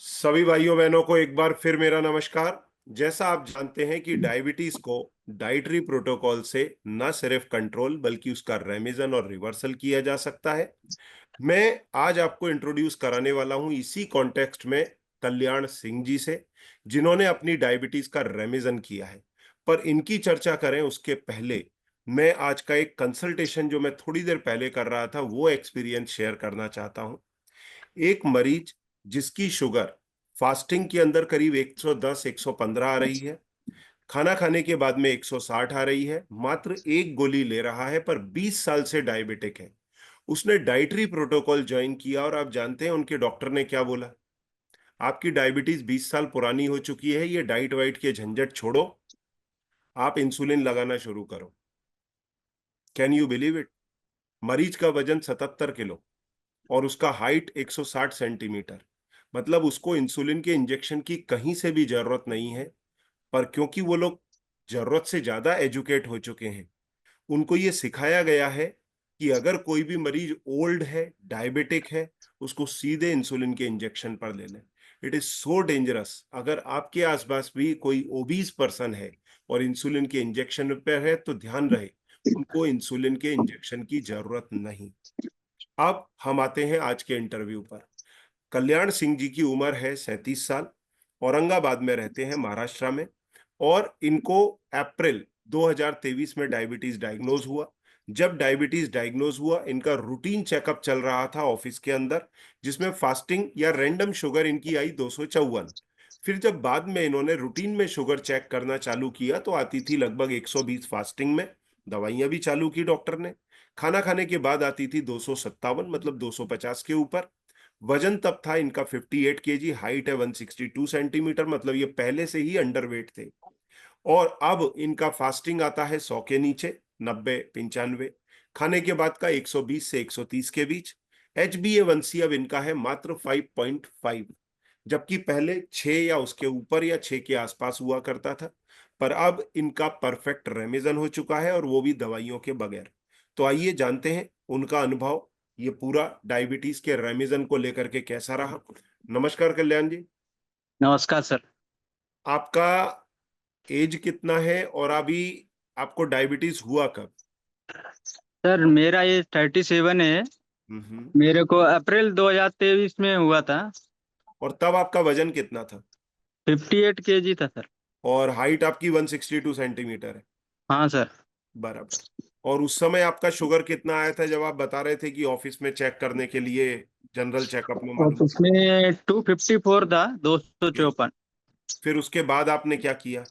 सभी भाइयों बहनों को एक बार फिर मेरा नमस्कार। जैसा आप जानते हैं कि डायबिटीज को डाइटरी प्रोटोकॉल से न सिर्फ कंट्रोल बल्कि उसका रेमिजन और रिवर्सल किया जा सकता है। मैं आज आपको इंट्रोड्यूस कराने वाला हूं इसी कॉन्टेक्स्ट में कल्याण सिंह जी से, जिन्होंने अपनी डायबिटीज का रेमिजन किया है। पर इनकी चर्चा करें उसके पहले मैं आज का एक कंसल्टेशन जो मैं थोड़ी देर पहले कर रहा था वो एक्सपीरियंस शेयर करना चाहता हूं। एक मरीज जिसकी शुगर फास्टिंग के अंदर करीब 110 115 आ रही है, खाना खाने के बाद में 160 आ रही है, मात्र एक गोली ले रहा है, पर 20 साल से डायबिटिक है। उसने डाइटरी प्रोटोकॉल ज्वाइन किया और आप जानते हैं उनके डॉक्टर ने क्या बोला? आपकी डायबिटीज 20 साल पुरानी हो चुकी है, ये डाइट वाइट के झंझट छोड़ो, आप इंसुलिन लगाना शुरू करो। Can you believe it? मरीज का वजन 77 किलो और उसका हाइट 160 सेंटीमीटर। मतलब उसको इंसुलिन के इंजेक्शन की कहीं से भी जरूरत नहीं है। पर क्योंकि वो लोग जरूरत से ज्यादा एजुकेट हो चुके हैं, उनको ये सिखाया गया है कि अगर कोई भी मरीज ओल्ड है, डायबिटिक है, उसको सीधे इंसुलिन के इंजेक्शन पर ले लें। It is so dangerous. अगर आपके आसपास भी कोई ओबीज पर्सन है और इंसुलिन के इंजेक्शन पर है तो ध्यान रहे, उनको इंसुलिन के इंजेक्शन की जरूरत नहीं। अब हम आते हैं आज के इंटरव्यू पर। कल्याण सिंह जी की उम्र है 37 साल, औरंगाबाद में रहते हैं, महाराष्ट्र में। और इनको अप्रैल 2023 में डायबिटीज डायग्नोज हुआ। जब डायबिटीज डायग्नोज हुआ, इनका रूटीन चेकअप चल रहा था ऑफिस के अंदर, जिसमें फास्टिंग या रैंडम शुगर इनकी आई 254। फिर जब बाद में इन्होंने रूटीन में शुगर चेक करना चालू किया तो आती थी लगभग 120 फास्टिंग में। दवाइयां भी चालू की डॉक्टर ने। खाना खाने के बाद आती थी 257, मतलब 250 के ऊपर। वजन तब था इनका 58 केजी, हाइट है 162 सेंटीमीटर, मतलब ये पहले से ही अंडरवेट थे। और अब इनका फास्टिंग आता है 100 के नीचे, 90 95। खाने के बाद का 120 से 130 के बीच। HbA1c अब इनका है मात्र 5.5, जबकि पहले 6 या उसके ऊपर या 6 के आसपास हुआ करता था। पर अब इनका परफेक्ट रेमिजन हो चुका है और वो भी दवाइयों के बगैर। तो आइए जानते हैं उनका अनुभव, ये पूरा डायबिटीज के रेमिजन को लेकर के कैसा रहा। नमस्कार कल्याण जी। नमस्कार सर। आपका एज कितना है और अभी आपको डायबिटीज हुआ कब? सर मेरा एज 37 है। हम्म। मेरे को अप्रैल 2023 में हुआ था। और तब आपका वजन कितना था? 58 केजी था सर। और हाइट आपकी 162 सेंटीमीटर है? हाँ सर। बराबर। और उस समय आपका शुगर कितना आया था जब आप बता रहे थे कि ऑफिस में चेक करने के लिए जनरल चेकअप में और मालूम? उसमें 254 था, ओके। 254। फिर उसके बाद आपने क्या किया?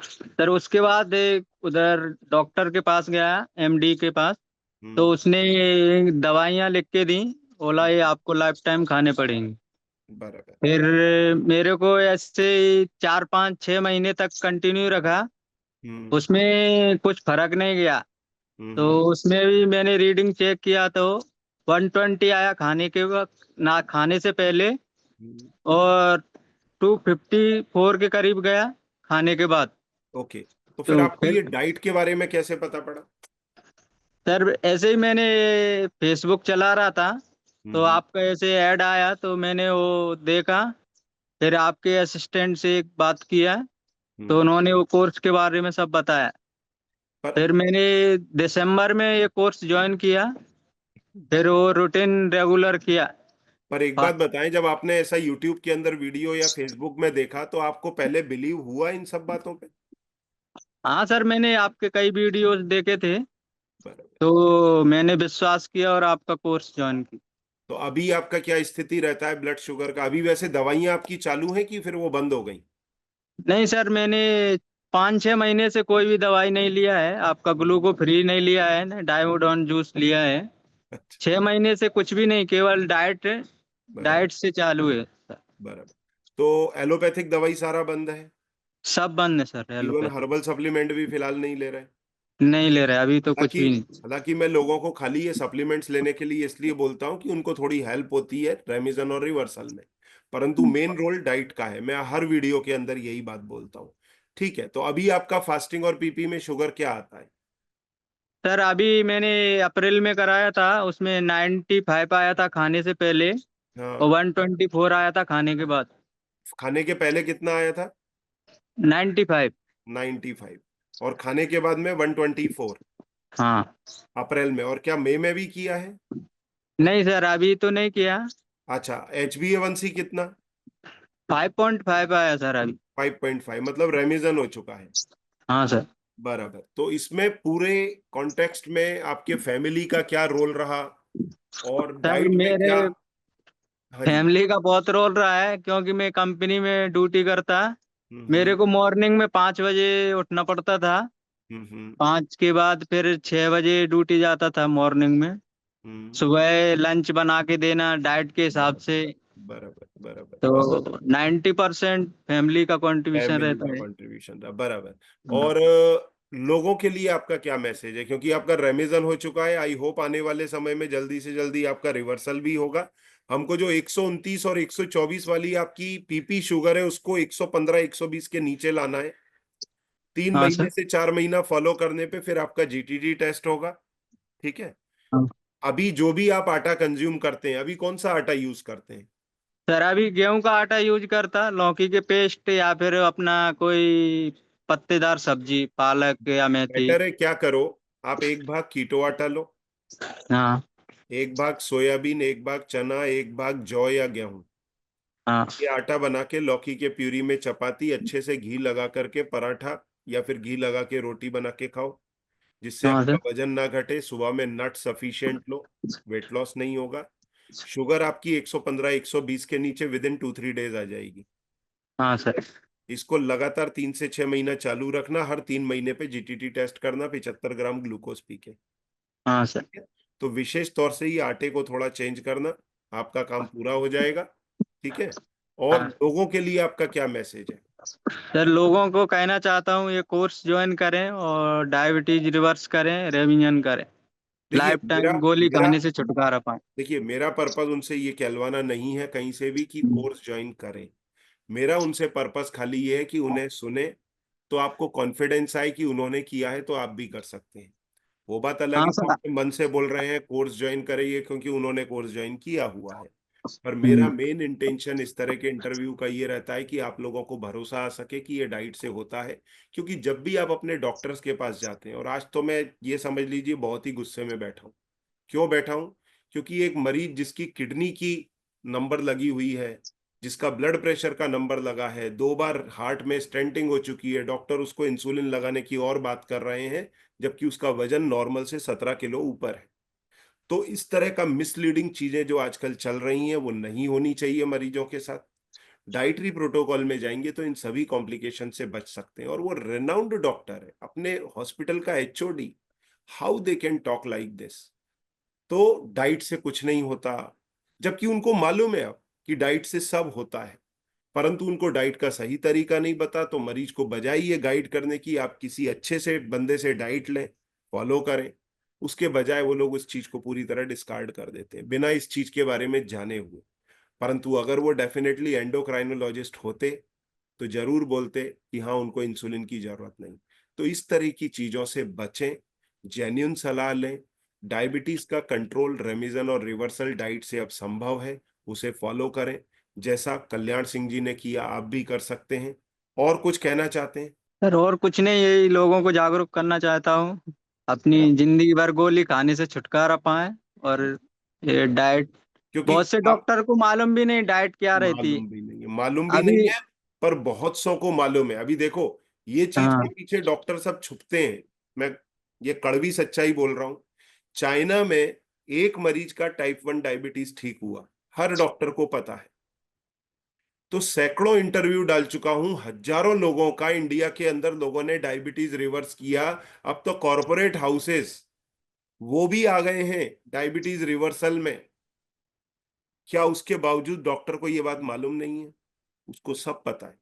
सर उसके बाद एक उधर डॉक्टर के पास गया, एमडी के पास। तो हम्म। उसने दवाइयाँ लिख के दी, बोला ये आपको लाइफ टाइम खाने पड़ेंगी। बराबर। फिर मेरे को ऐसे 4 5 6 महीने तक कंटिन्यू रखा। हम्म। उसमें कुछ फर्क नहीं गया। तो हम्म। उसमें भी मैंने रीडिंग चेक किया तो 120 आया खाने के वक्त, ना खाने से पहले। हम्म। और 254 के करीब गया खाने के बाद। ओके। तो फिर तो आपको फिर ये डाइट के बारे में कैसे पता पड़ा? सर ऐसे ही मैंने फेसबुक चला रहा था, तो हम्म। आपका ऐसे ऐड आया तो मैंने वो देखा। फिर आपके असिस्टेंट से एक बात किया, तो हम्म। उन्होंने वो कोर्स के बारे में सब बताया। पर फिर मैंने दिसंबर में ये कोर्स ज्वाइन किया। फिर वो रूटीन रेगुलर किया। पर एक बात बताएं, जब आपने ऐसा यूट्यूब के अंदर वीडियो या फेसबुक में देखा तो आपको पहले बिलीव हुआ इन सब बातों पे? हाँ सर, मैंने आपके कई वीडियोस देखे थे, बराबर। तो मैंने विश्वास किया और आपका कोर्स ज्वाइन किया। तो अभी आपका क्या स्थिति रहता है ब्लड शुगर का? अभी वैसे दवाइयां आपकी चालू हैं कि फिर वो बंद हो गई? नहीं सर, मैंने 5 6 महीने से कोई भी दवाई नहीं लिया है। आपका ग्लूको फ्री नहीं लिया है, ना डायोडोन जूस लिया है। अच्छा। 6 महीने से कुछ भी नहीं, केवल डाइट। बराबर। डाइट से चालू है सर। बराबर। तो एलोपैथिक दवाई सारा बंद है? सब बंद है sir, even allopathy. Herbal supplement भी फिलहाल नहीं ले रहे? नहीं ले रहे अभी तो, कुछ हालांकि भी नहीं। हालांकि मैं लोगों को खाली ये सप्लीमेंट्स लेने के लिए इसलिए बोलता हूँ कि उनको थोड़ी हेल्प होती है रेमिजन और रिवर्सल में। परंतु मेन रोल डाइट का है, मैं हर वीडियो के अंदर यही बात बोलता हूँ। ठीक है, तो अभी आपका फास्टिंग और पीपी में शुगर क्या आता है? सर अभी मैंने अप्रैल में कराया था, उसमें 95 आया था खाने से पहले, और हाँ। 124 आया था खाने के बाद। खाने के पहले कितना आया था? 95। 95। और खाने के बाद में 124 हाँ। अप्रैल में। और क्या मई में भी किया है? नहीं सर, अभी तो नहीं किया। अच्छा, HbA1c कितना? 5.5 आया सर अभी। 5.5, मतलब रेमिजन हो चुका है। हाँ सर। बराबर। तो इसमें पूरे कॉन्टेक्स्ट में आपके फैमिली का क्या रोल रहा, और सर डाइट में मेरे क्या? हाँ जी। फैमिली का बहुत रोल रहा है, क्योंकि मैं कंपनी में ड्यूटी करता। हम्म। मेरे को मॉर्निंग में 5 बजे उठना पड़ता था। हम्म। 5 के बाद फिर 6 बजे ड्यूटी जाता था मॉर्निंग में। हम्म। सुबह लंच बना के देना डाइट के हिसाब बराबर से। बराबर बराबर। तो 90% फैमिली का कंट्रीब्यूशन फैमिली का रहता है। कंट्रीब्यूशन था, बराबर। हाँ। और लोगों के लिए आपका क्या मैसेज है, क्योंकि आपका रेमिजन हो चुका है, आई होप आने वाले समय में जल्दी से जल्दी आपका रिवर्सल भी होगा। हमको जो 129 और 124 वाली आपकी पीपी शुगर है, उसको 115 120 के नीचे लाना है। 3 महीने सर। से 4 महीना फॉलो करने पे फिर आपका जीटीडी टेस्ट होगा। ठीक है। हाँ। अभी जो भी आप आटा कंज्यूम करते हैं, अभी कौन सा आटा यूज करते हैं? सर अभी गेहूं का आटा यूज करता, लौकी के पेस्ट या फिर अपना कोई पत्तेदार सब्जी, पालक या मेथी। बेटर है क्या करो, आप एक भाग कीटो आटा लो, हाँ। एक भाग सोयाबीन, एक भाग चना, एक भाग जौ या गेहूं। हाँ। ये आटा बना के लौकी के प्यूरी में चपाती अच्छे से घी लगा करके पराठा, या फिर घी लगा के रोटी बना के खाओ, जिससे हाँ आपका सर। वजन ना घटे। सुबह में नट सफिशिएंट लो, वेट लॉस नहीं होगा। शुगर आपकी 115 120 के नीचे विद इन 2-3 डेज आ जाएगी। हाँ सर। इसको लगातार 3 से 6 महीना चालू रखना, हर 3 महीने पे जीटीटी टेस्ट करना, 75 ग्राम ग्लूकोज पी के। हाँ सर। तो विशेष तौर से ये आटे को थोड़ा चेंज करना, आपका काम पूरा हो जाएगा। ठीक है। और हाँ लोगों के लिए आपका क्या मैसेज है? सर, लोगों को कहना चाहता हूँ ये कोर्स ज्वाइन करें और डायबिटीज रिवर्स करें, रेविजन करें, देखिए लाइफ मेरा टाइम गोली मेरा खाने से छुटकारा पाएं। देखिए मेरा पर्पस उनसे ये कहलवाना नहीं है कहीं से भी कि हम्म। कोर्स ज्वाइन करें। मेरा उनसे पर्पस खाली ये है कि उन्हें सुने, तो आपको कॉन्फिडेंस आए कि उन्होंने किया है तो आप भी कर सकते हैं। वो बात अलग हाँ है, वो सर। अपने मन से बोल रहे हैं कोर्स ज्वाइन करेंगे क्योंकि उन्होंने कोर्स ज्वाइन किया हुआ है। पर मेरा हम्म। मेन इंटेंशन इस तरह के इंटरव्यू का ये रहता है कि आप लोगों को भरोसा आ सके कि ये डाइट से होता है। क्योंकि जब भी आप अपने डॉक्टर्स के पास जाते हैं, और आज तो मैं ये समझ लीजिए बहुत ही गुस्से में बैठा हूँ। क्यों बैठा हूं? क्योंकि एक मरीज जिसकी किडनी की नंबर लगी हुई है, जिसका ब्लड प्रेशर का नंबर लगा है, 2 बार हार्ट में स्टेंटिंग हो चुकी है, डॉक्टर उसको इंसुलिन लगाने की और बात कर रहे हैं, जबकि उसका वजन नॉर्मल से 17 किलो ऊपर है। तो इस तरह का मिसलीडिंग चीजें जो आजकल चल रही हैं वो नहीं होनी चाहिए मरीजों के साथ। डाइटरी प्रोटोकॉल में जाएंगे तो इन सभी कॉम्प्लिकेशन से बच सकते हैं। और वो रेनाउंड डॉक्टर है, अपने हॉस्पिटल का HOD. How they can talk like this? तो डाइट से कुछ नहीं होता, जबकि उनको मालूम है अब कि डाइट से सब होता है। परंतु उनको डाइट का सही तरीका नहीं पता, तो मरीज को बजाय ये गाइड करने की आप किसी अच्छे से बंदे से डाइट लें, फॉलो करें, उसके बजाय वो लोग उस चीज को पूरी तरह डिस्कार्ड कर देते हैं बिना इस चीज के बारे में जाने हुए। परंतु अगर वो डेफिनेटली एंडोक्राइनोलॉजिस्ट होते तो जरूर बोलते कि हाँ उनको इंसुलिन की जरूरत नहीं। तो इस तरह की चीजों से बचें, जेन्युइन सलाह लें। डायबिटीज का कंट्रोल रेमिजन और रिवर्सल डाइट से अब संभव है, उसे फॉलो करें। जैसा कल्याण सिंह जी ने किया आप भी कर सकते हैं। और कुछ कहना चाहते हैं? सर और कुछ नहीं, यही लोगों को जागरूक करना चाहता हूँ, अपनी जिंदगी भर गोली खाने से छुटकारा पाएं। और ये डाइट, क्योंकि बहुत से आप, डॉक्टर को मालूम भी नहीं डाइट क्या रहती है। मालूम भी नहीं है, मालूम भी नहीं अभी। है। पर बहुत सौ को मालूम है। अभी देखो, ये चीज के हाँ। पीछे डॉक्टर सब छुपते हैं। मैं ये कड़वी सच्चाई बोल रहा हूं। चाइना में एक मरीज का टाइप 1 डायबिटीज ठीक हुआ, हर डॉक्टर को पता है। तो सैकड़ों इंटरव्यू डाल चुका हूं, हजारों लोगों का, इंडिया के अंदर लोगों ने डायबिटीज रिवर्स किया। अब तो कॉरपोरेट हाउसेस वो भी आ गए हैं डायबिटीज रिवर्सल में। क्या उसके बावजूद डॉक्टर को ये बात मालूम नहीं है? उसको सब पता है।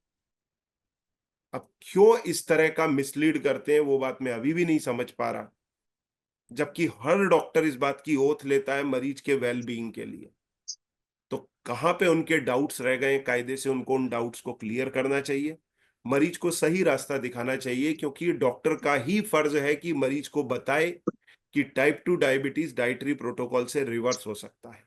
अब क्यों इस तरह का मिसलीड करते हैं वो बात मैं अभी भी नहीं समझ पा रहा, जबकि हर डॉक्टर इस बात की ओथ लेता है मरीज के वेल बीइंग के लिए। तो कहाँ पे उनके डाउट्स रह गए? कायदे से उनको उन डाउट्स को क्लियर करना चाहिए, मरीज को सही रास्ता दिखाना चाहिए, क्योंकि डॉक्टर का ही फर्ज है कि मरीज को बताए कि टाइप 2 डायबिटीज डाइटरी प्रोटोकॉल से रिवर्स हो सकता है।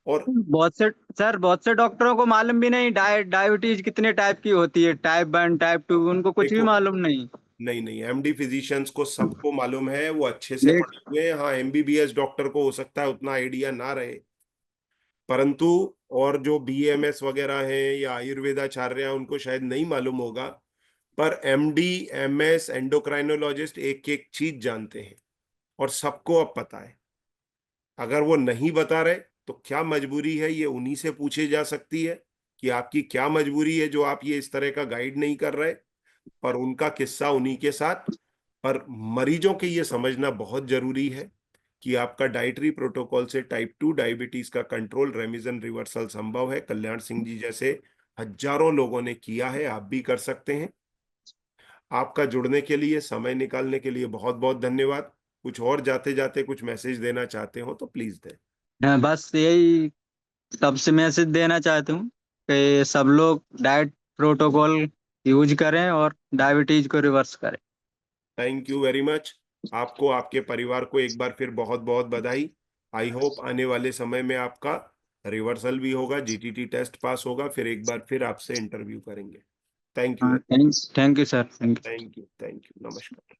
और बहुत से डॉक्टरों को मालूम भी नहीं डायबिटीज कितने टाइप की होती है, टाइप 1 टाइप 2, उनको कुछ भी देखो, मालूम नहीं। नहीं नहीं, एमडी फिजिशियंस को सबको मालूम है, वो अच्छे से लेट पढ़े हुए हैं। हाँ, एमबीबीएस डॉक्टर को हो सकता है उतना आइडिया ना रहे, परंतु और जो बीएमएस वगैरह हैं या आयुर्वेदाचार्य हैं उनको शायद नहीं मालूम होगा। पर एमडी, एमएस, एंडोक्राइनोलॉजिस्ट एक एक चीज जानते हैं और सबको अब पता है। अगर वो नहीं बता रहे तो क्या मजबूरी है, ये उन्हीं से पूछे जा सकती है कि आपकी क्या मजबूरी है जो आप ये इस तरह का गाइड नहीं कर रहे। पर उनका किस्सा उन्हीं के साथ। पर मरीजों के ये समझना बहुत जरूरी है कि आपका डाइटरी प्रोटोकॉल से टाइप 2 डायबिटीज का कंट्रोल, रेमिजन, रिवर्सल संभव है। कल्याण सिंह जी जैसे हजारों लोगों ने किया है, आप भी कर सकते हैं। आपका जुड़ने के लिए, समय निकालने के लिए बहुत बहुत धन्यवाद। कुछ और जाते जाते कुछ मैसेज देना चाहते हो तो प्लीज दें। बस यही सबसे मैसेज देना चाहता हूँ कि सब लोग डाइट प्रोटोकॉल यूज करें और डायबिटीज को रिवर्स करें। Thank you very much. आपको, आपके परिवार को एक बार फिर बहुत बहुत बधाई। आई होप आने वाले समय में आपका रिवर्सल भी होगा, जीटीटी टेस्ट पास होगा, फिर एक बार फिर आपसे इंटरव्यू करेंगे। थैंक यू हाँ, very, thank you sir, thank you. Thank you, thank you, नमस्कार।